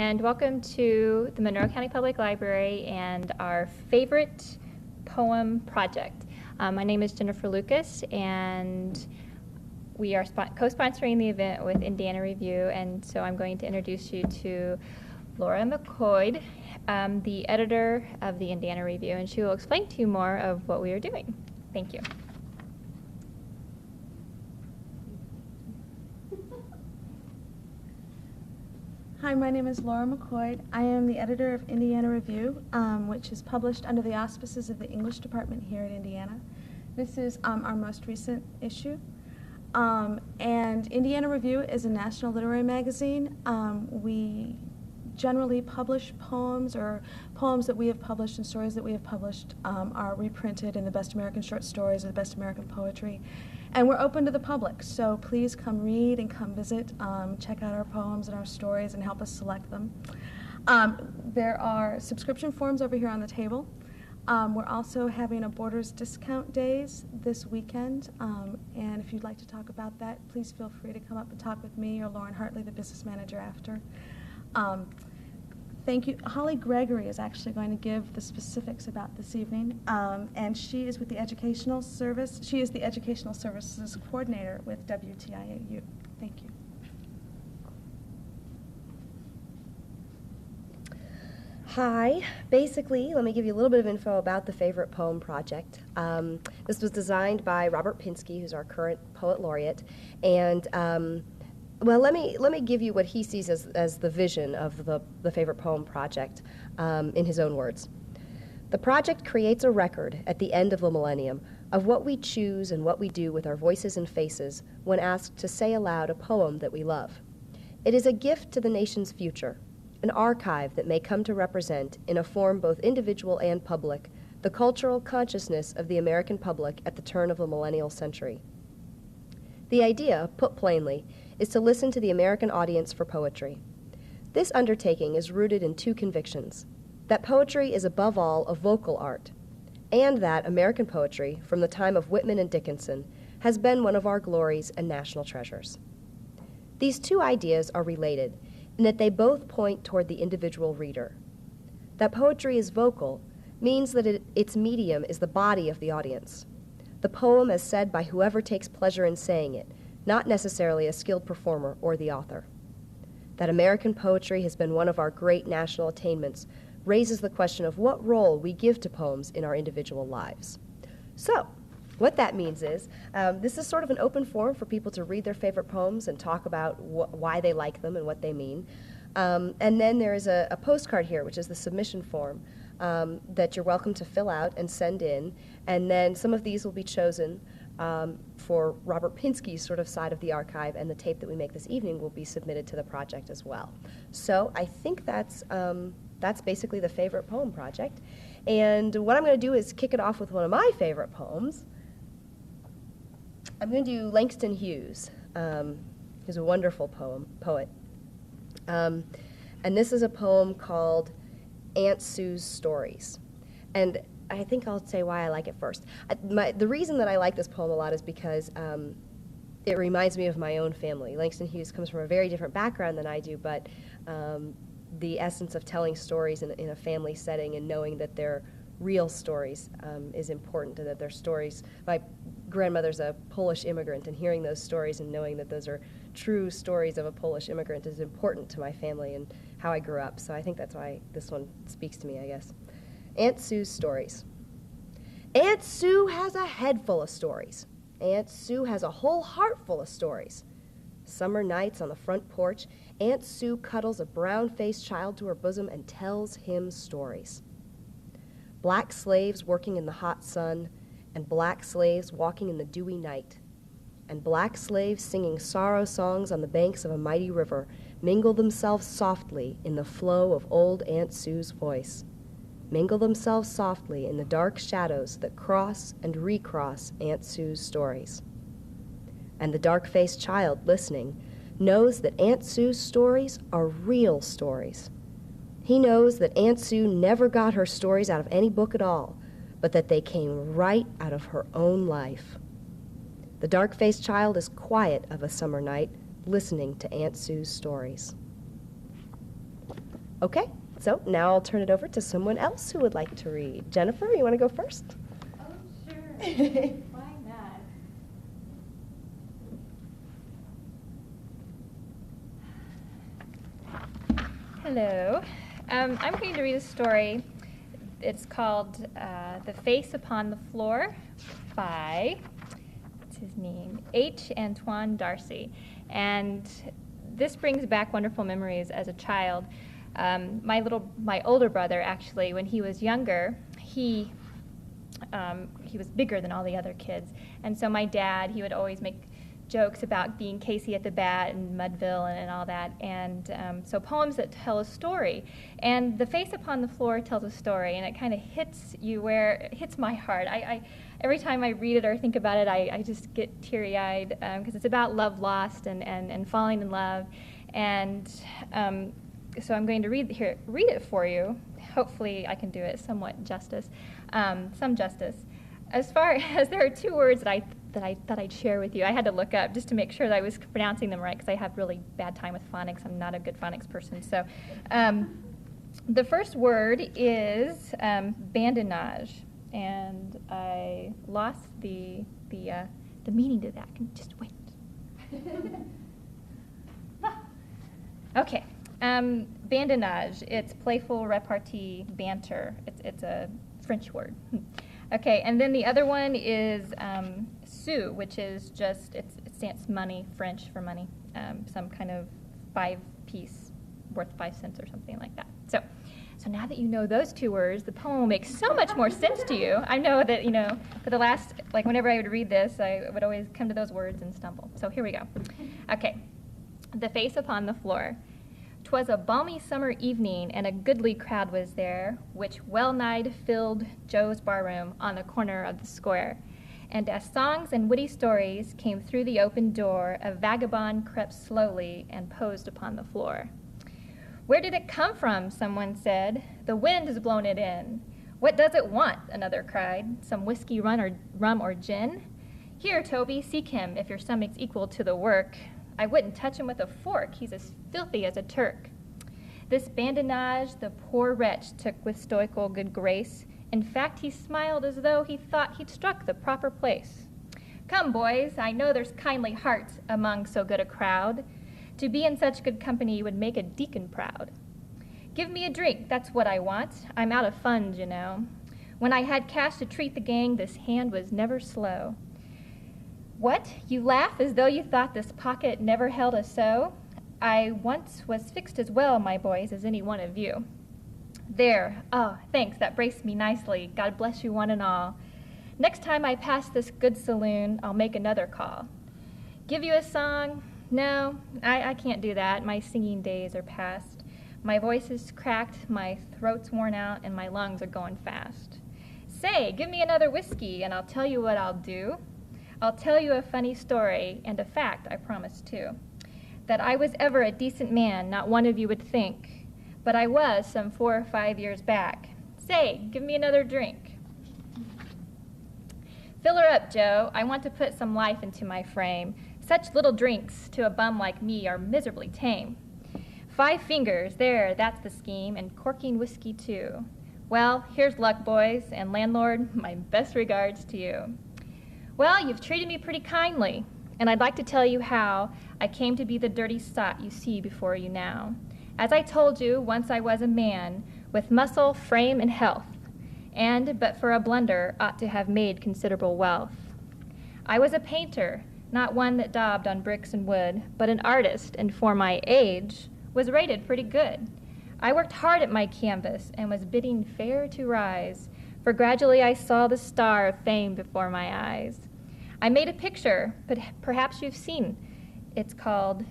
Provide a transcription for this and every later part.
And welcome to the Monroe County Public Library and our favorite poem project. My name is Jennifer Lucas, and we are co-sponsoring the event with Indiana Review, and so I'm going to introduce you to Laura McCoy, the editor of the Indiana Review, and she will explain to you more of what we are doing. Thank you. Hi, my name is Laura McCoy. I am the editor of Indiana Review, which is published under the auspices of the English department here at Indiana. This is our most recent issue. And Indiana Review is a national literary magazine. We generally publish poems, or poems that we have published and stories that we have published are reprinted in the Best American Short Stories or the Best American Poetry. And we're open to the public, so please come read and come visit, check out our poems and our stories and help us select them. There are subscription forms over here on the table. We're also having a Borders discount days this weekend, and if you'd like to talk about that, please feel free to come up and talk with me or Lauren Hartley, the business manager, after. Thank you. Holly Gregory is actually going to give the specifics about this evening, and she is with the Educational Service. She is the Educational Services Coordinator with WTIAU. Thank you. Hi. Basically, let me give you a little bit of info about the Favorite Poem Project. This was designed by Robert Pinsky, who's our current poet laureate, and well, let me give you what he sees as the vision of the Favorite Poem Project in his own words. The project creates a record at the end of the millennium of what we choose and what we do with our voices and faces when asked to say aloud a poem that we love. It is a gift to the nation's future, an archive that may come to represent, in a form both individual and public, the cultural consciousness of the American public at the turn of the millennial century. The idea, put plainly, is to listen to the American audience for poetry. This undertaking is rooted in two convictions: that poetry is above all a vocal art, and that American poetry, from the time of Whitman and Dickinson, has been one of our glories and national treasures. These two ideas are related in that they both point toward the individual reader. That poetry is vocal means that its medium is the body of the audience. The poem as said by whoever takes pleasure in saying it, not necessarily a skilled performer or the author. That American poetry has been one of our great national attainments raises the question of what role we give to poems in our individual lives. So, what that means is, this is sort of an open forum for people to read their favorite poems and talk about why they like them and what they mean. And then there is a postcard here, which is the submission form, that you're welcome to fill out and send in. And then some of these will be chosen for Robert Pinsky's sort of side of the archive, and the tape that we make this evening will be submitted to the project as well. So I think that's basically the Favorite Poem Project. And what I'm going to do is kick it off with one of my favorite poems. I'm going to do Langston Hughes, who's a wonderful poet. And this is a poem called Aunt Sue's Stories. And I think I'll say why I like it first. The reason that I like this poem a lot is because it reminds me of my own family. Langston Hughes comes from a very different background than I do, but the essence of telling stories in a family setting and knowing that they're real stories is important, and that they're stories. My grandmother's a Polish immigrant, and hearing those stories and knowing that those are true stories of a Polish immigrant is important to my family and how I grew up. So I think that's why this one speaks to me, I guess. Aunt Sue's Stories. Aunt Sue has a head full of stories. Aunt Sue has a whole heart full of stories. Summer nights on the front porch, Aunt Sue cuddles a brown-faced child to her bosom and tells him stories. Black slaves working in the hot sun, and black slaves walking in the dewy night, and black slaves singing sorrow songs on the banks of a mighty river mingle themselves softly in the flow of old Aunt Sue's voice. Mingle themselves softly in the dark shadows that cross and recross Aunt Sue's stories. And the dark-faced child listening knows that Aunt Sue's stories are real stories. He knows that Aunt Sue never got her stories out of any book at all, but that they came right out of her own life. The dark-faced child is quiet of a summer night, listening to Aunt Sue's stories. Okay, so now I'll turn it over to someone else who would like to read. Jennifer, you want to go first? Oh, sure. Why not? Hello. I'm going to read a story. It's called The Face Upon the Floor by, what's his name? H. Antoine Darcy. And this brings back wonderful memories as a child. My older brother, actually, when he was younger, he was bigger than all the other kids. And so my dad, he would always make jokes about being Casey at the Bat and Mudville and all that. And so poems that tell a story. And The Face Upon the Floor tells a story, and it kind of hits you where it hits my heart. Every time I read it or think about it, I just get teary-eyed because it's about love lost and falling in love. And so I'm going to read it for you. Hopefully I can do it somewhat justice, some justice. As far as there are two words that I thought I'd share with you, I had to look up just to make sure that I was pronouncing them right because I have really bad time with phonics. I'm not a good phonics person. So the first word is bandinage, and I lost the meaning to that. Just wait. Okay. Bandinage, it's playful repartee, banter. It's a French word. Okay, and then the other one is sou, which is just, it stands money, French for money, some kind of 5-piece worth 5 cents or something like that. So now that you know those two words, the poem will make so much more sense to you. I know that, for the last, whenever I would read this, I would always come to those words and stumble. So here we go. Okay, The Face Upon the Floor. 'Twas a balmy summer evening, and a goodly crowd was there, which well-nigh filled Joe's barroom on the corner of the square. And as songs and witty stories came through the open door, a vagabond crept slowly and posed upon the floor. "Where did it come from?" someone said. "The wind has blown it in." "What does it want?" another cried. "Some whiskey, rum, or gin?" "Here, Toby, seek him, if your stomach's equal to the work. I wouldn't touch him with a fork, he's as filthy as a Turk." This bandinage the poor wretch took with stoical good grace. In fact, he smiled as though he thought he'd struck the proper place. "Come, boys, I know there's kindly hearts among so good a crowd. To be in such good company would make a deacon proud. Give me a drink, that's what I want. I'm out of funds, you know. When I had cash to treat the gang, this hand was never slow." "What, you laugh as though you thought this pocket never held a sou? I once was fixed as well, my boys, as any one of you. There, oh, thanks, that braced me nicely. God bless you one and all. Next time I pass this good saloon, I'll make another call. Give you a song? No, I can't do that. My singing days are past. My voice is cracked, my throat's worn out, and my lungs are going fast. Say, give me another whiskey, and I'll tell you what I'll do. I'll tell you a funny story, and a fact, I promise, too. That I was ever a decent man, not one of you would think. But I was some 4 or 5 years back. Say, give me another drink. Fill her up, Joe. I want to put some life into my frame. Such little drinks to a bum like me are miserably tame. 5 fingers, there, that's the scheme, and corking whiskey, too. Well, here's luck, boys, and landlord, my best regards to you. Well, you've treated me pretty kindly, and I'd like to tell you how I came to be the dirty sot you see before you now. As I told you, once I was a man, with muscle, frame, and health, and, but for a blunder, ought to have made considerable wealth. I was a painter, not one that daubed on bricks and wood, but an artist, and for my age, was rated pretty good. I worked hard at my canvas, and was bidding fair to rise, for gradually I saw the star of fame before my eyes. I made a picture, but perhaps you've seen. It's called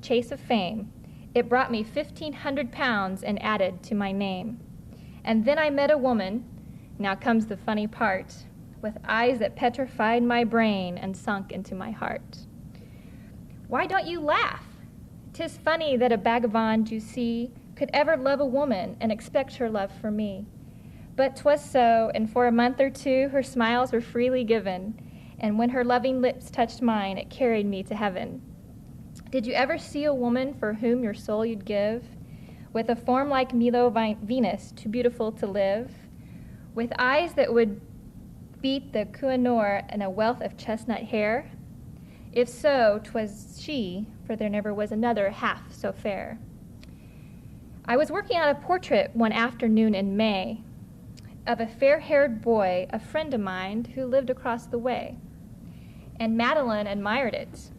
Chase of Fame. It brought me 1,500 pounds and added to my name. And then I met a woman, now comes the funny part, with eyes that petrified my brain and sunk into my heart. Why don't you laugh? 'Tis funny that a vagabond, you see, could ever love a woman and expect her love for me. But 'twas so, and for a month or two her smiles were freely given, and when her loving lips touched mine, it carried me to heaven. Did you ever see a woman for whom your soul you'd give? with a form like Milo Venus, too beautiful to live, with eyes that would beat the Kohinoor and a wealth of chestnut hair? If so, 'twas she, for there never was another half so fair. I was working on a portrait one afternoon in May of a fair-haired boy, a friend of mine, who lived across the way. And Madeline admired it,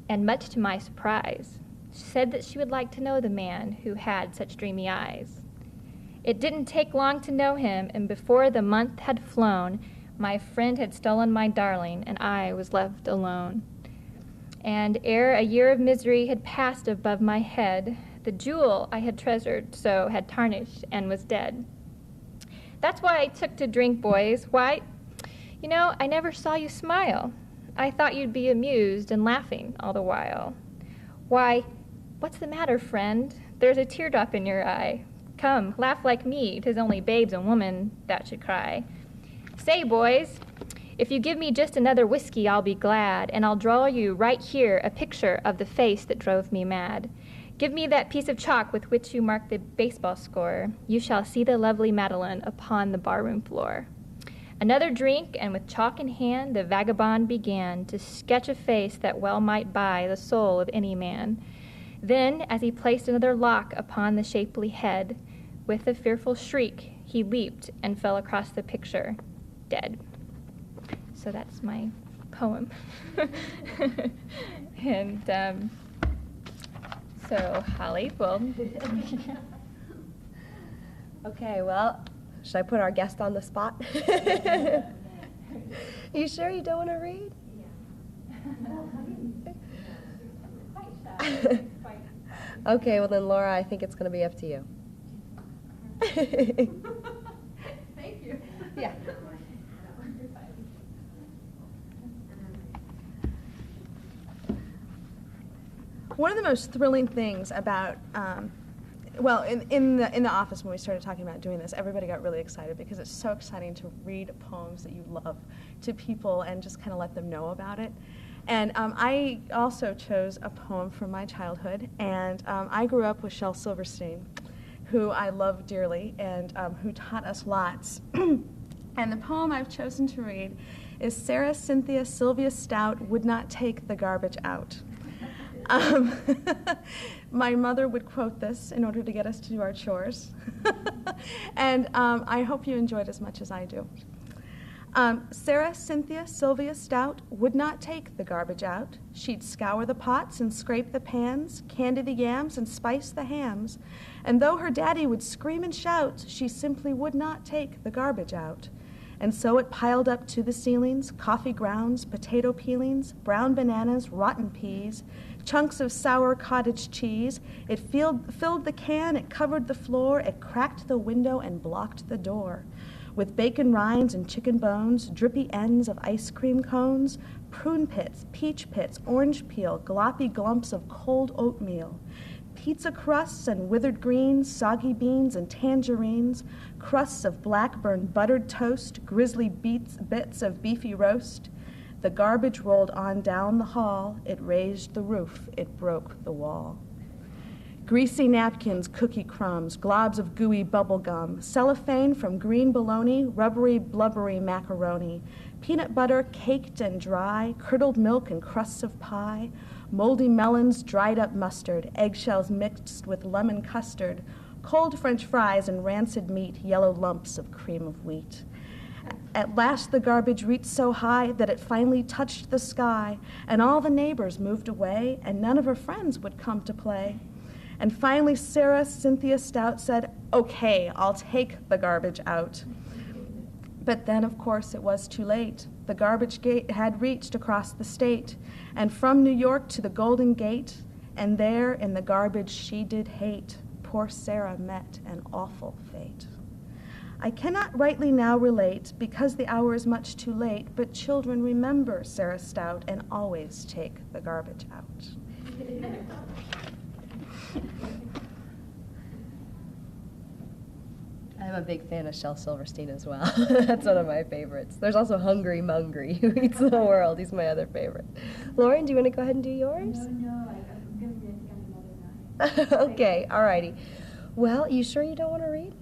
and much to my surprise, said that she would like to know the man who had such dreamy eyes. It didn't take long to know him, and before the month had flown, my friend had stolen my darling, and I was left alone. And ere a year of misery had passed above my head, the jewel I had treasured so had tarnished and was dead. That's why I took to drink, boys. Why, you know, I never saw you smile. I thought you'd be amused and laughing all the while. Why, what's the matter, friend? There's a teardrop in your eye. Come, laugh like me, 'tis only babes and women that should cry. Say, boys, if you give me just another whiskey, I'll be glad, and I'll draw you right here a picture of the face that drove me mad. Give me that piece of chalk with which you mark the baseball score. You shall see the lovely Madeline upon the barroom floor. Another drink, and with chalk in hand, the vagabond began to sketch a face that well might buy the soul of any man. Then, as he placed another lock upon the shapely head, with a fearful shriek, he leaped and fell across the picture, dead. So that's my poem. And so Holly will. Okay, well, should I put our guest on the spot? You sure you don't want to read? Yeah. Okay, well then, Laura, I think it's going to be up to you. Thank you. Yeah. One of the most thrilling things about, well, in the office when we started talking about doing this, everybody got really excited because it's so exciting to read poems that you love to people and just kind of let them know about it. And I also chose a poem from my childhood, and I grew up with Shel Silverstein, who I love dearly and who taught us lots. And the poem I've chosen to read is Sarah Cynthia Sylvia Stout Would Not Take the Garbage Out. My mother would quote this in order to get us to do our chores. And I hope you enjoyed as much as I do. Sarah Cynthia Sylvia Stout would not take the garbage out. She'd scour the pots and scrape the pans, candy the yams and spice the hams. And though her daddy would scream and shout, she simply would not take the garbage out. And so it piled up to the ceilings, coffee grounds, potato peelings, brown bananas, rotten peas, chunks of sour cottage cheese. It filled the can, it covered the floor, it cracked the window and blocked the door. With bacon rinds and chicken bones, drippy ends of ice cream cones, prune pits, peach pits, orange peel, gloppy glumps of cold oatmeal, pizza crusts and withered greens, soggy beans and tangerines, crusts of blackburn buttered toast, grisly bits of beefy roast. The garbage rolled on down the hall, it raised the roof, it broke the wall. Greasy napkins, cookie crumbs, globs of gooey bubble gum, cellophane from green bologna, rubbery, blubbery macaroni, peanut butter caked and dry, curdled milk and crusts of pie, moldy melons, dried up mustard, eggshells mixed with lemon custard, cold French fries and rancid meat, yellow lumps of cream of wheat. At last the garbage reached so high that it finally touched the sky, and all the neighbors moved away, and none of her friends would come to play. And finally Sarah Cynthia Stout said, "Okay, I'll take the garbage out." But then, of course, it was too late. The garbage gate had reached across the state, and from New York to the Golden Gate, and there in the garbage she did hate, poor Sarah met an awful fate. I cannot rightly now relate, because the hour is much too late, but children, remember Sarah Stout and always take the garbage out. I'm a big fan of Shel Silverstein as well. That's one of my favorites. There's also Hungry Mungry, who eats the world. He's my other favorite. Lauren, do you want to go ahead and do yours? No, I'm going to get another night. Okay, all righty. Well, you sure you don't want to read?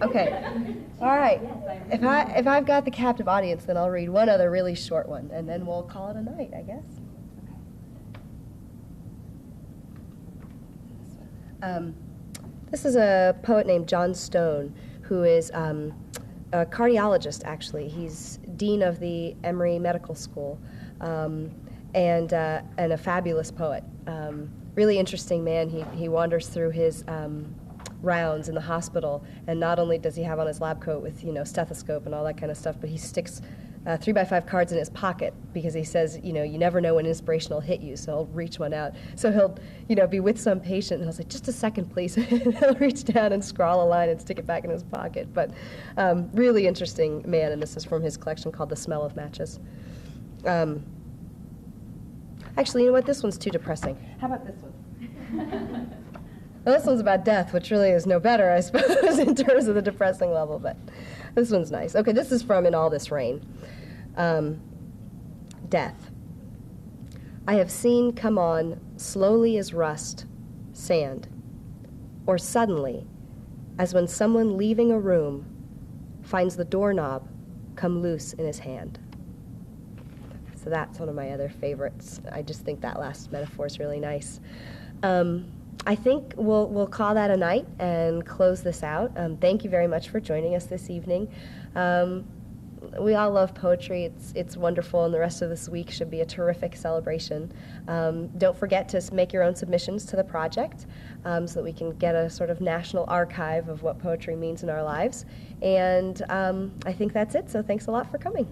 Okay. All right. If I've got the captive audience, then I'll read one other really short one, and then we'll call it a night, I guess. This is a poet named John Stone, who is a cardiologist, actually. He's dean of the Emory Medical School, and a fabulous poet. Really interesting man. He wanders through his rounds in the hospital, and not only does he have on his lab coat with stethoscope and all that kind of stuff, but he sticks 3x5 cards in his pocket because he says, you never know when inspiration will hit you, so he'll reach one out. So he'll, be with some patient, and he'll say, just a second, please. And he'll reach down and scrawl a line and stick it back in his pocket. But really interesting man, and this is from his collection called The Smell of Matches. Actually, you know what? This one's too depressing. How about this one? Well, this one's about death, which really is no better, I suppose, in terms of the depressing level, but this one's nice. Okay, this is from In All This Rain. Death. I have seen come on slowly as rust, sand, or suddenly, as when someone leaving a room finds the doorknob come loose in his hand. So that's one of my other favorites. I just think that last metaphor is really nice. I think we'll call that a night and close this out. Thank you very much for joining us this evening. We all love poetry. It's wonderful, and the rest of this week should be a terrific celebration. Don't forget to make your own submissions to the project so that we can get a sort of national archive of what poetry means in our lives. And I think that's it, so thanks a lot for coming.